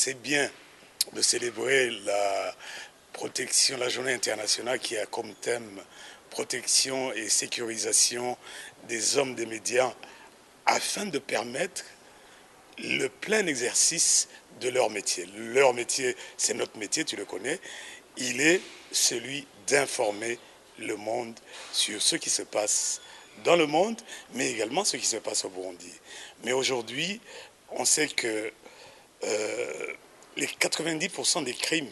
c'est bien de célébrer la protection, la journée internationale qui a comme thème protection et sécurisation des hommes des médias afin de permettre le plein exercice de leur métier. Leur métier, c'est notre métier, tu le connais, il est celui d'informer le monde sur ce qui se passe dans le monde, mais également ce qui se passe au Burundi. Mais aujourd'hui, on sait que les 90% des crimes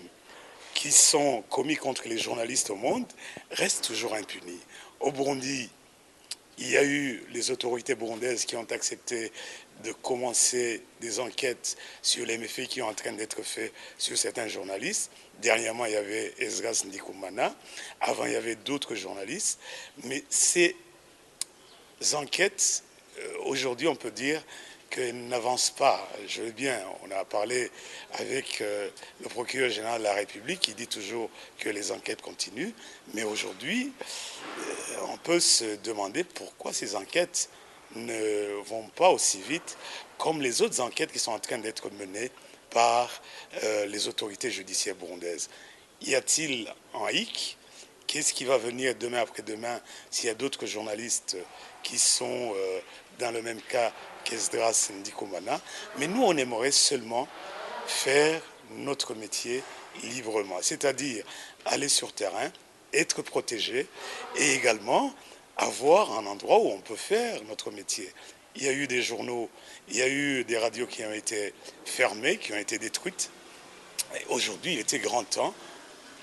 qui sont commis contre les journalistes au monde restent toujours impunis. Au Burundi, il y a eu les autorités burundaises qui ont accepté de commencer des enquêtes sur les méfaits qui sont en train d'être faits sur certains journalistes. Dernièrement, il y avait Esdras Ndikumana. Avant, il y avait d'autres journalistes. Mais ces enquêtes, aujourd'hui, on peut dire qu'elles n'avancent pas. Je veux bien, on a parlé avec le procureur général de la République qui dit toujours que les enquêtes continuent. Mais aujourd'hui, on peut se demander pourquoi ces enquêtes ne vont pas aussi vite comme les autres enquêtes qui sont en train d'être menées par les autorités judiciaires burundaises. Y a-t-il un hic? Qu'est-ce qui va venir demain après-demain s'il y a d'autres journalistes qui sont dans le même cas qu'Esdras Ndikumana? Mais nous, on aimerait seulement faire notre métier librement, c'est-à-dire aller sur terrain, être protégé et également avoir un endroit où on peut faire notre métier. Il y a eu des journaux, il y a eu des radios qui ont été fermées, qui ont été détruites. Aujourd'hui, il était grand temps,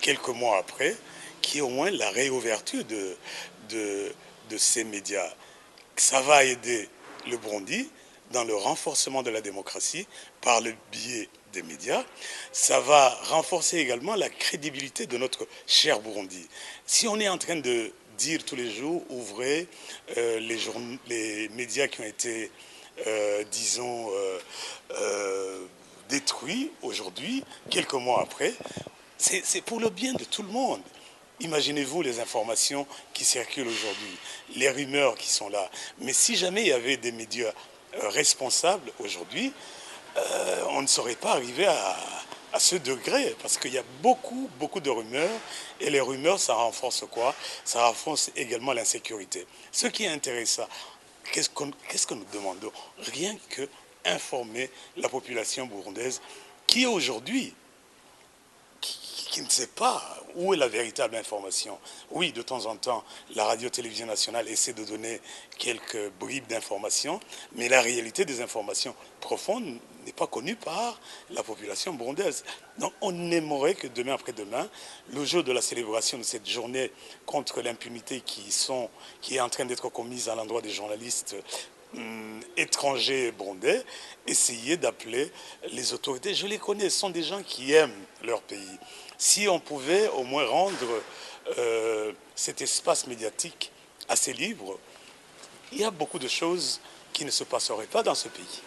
quelques mois après, qu'il y ait au moins la réouverture de ces médias. Ça va aider le Burundi dans le renforcement de la démocratie par le biais des médias. Ça va renforcer également la crédibilité de notre cher Burundi. Si on est en train de dire tous les jours, ouvrez les médias qui ont été, disons, détruits aujourd'hui, quelques mois après, c'est pour le bien de tout le monde. Imaginez-vous les informations qui circulent aujourd'hui, les rumeurs qui sont là. Mais si jamais il y avait des médias responsables aujourd'hui, on ne serait pas arrivé à ce degré, parce qu'il y a beaucoup, beaucoup de rumeurs, et les rumeurs, ça renforce quoi? Ça renforce également l'insécurité. Ce qui est intéressant, qu'est-ce que nous demandons? Rien que informer la population burundaise qui aujourd'hui qui ne sait pas où est la véritable information. Oui, de temps en temps, la radio-télévision nationale essaie de donner quelques bribes d'informations, mais la réalité des informations profondes n'est pas connue par la population burundaise. Donc on aimerait que demain après-demain, le jour de la célébration de cette journée contre l'impunité qui est en train d'être commise à l'endroit des journalistes étrangers burundais, essayer d'appeler les autorités. Je les connais, ce sont des gens qui aiment leur pays. Si on pouvait au moins rendre cet espace médiatique assez libre, il y a beaucoup de choses qui ne se passeraient pas dans ce pays.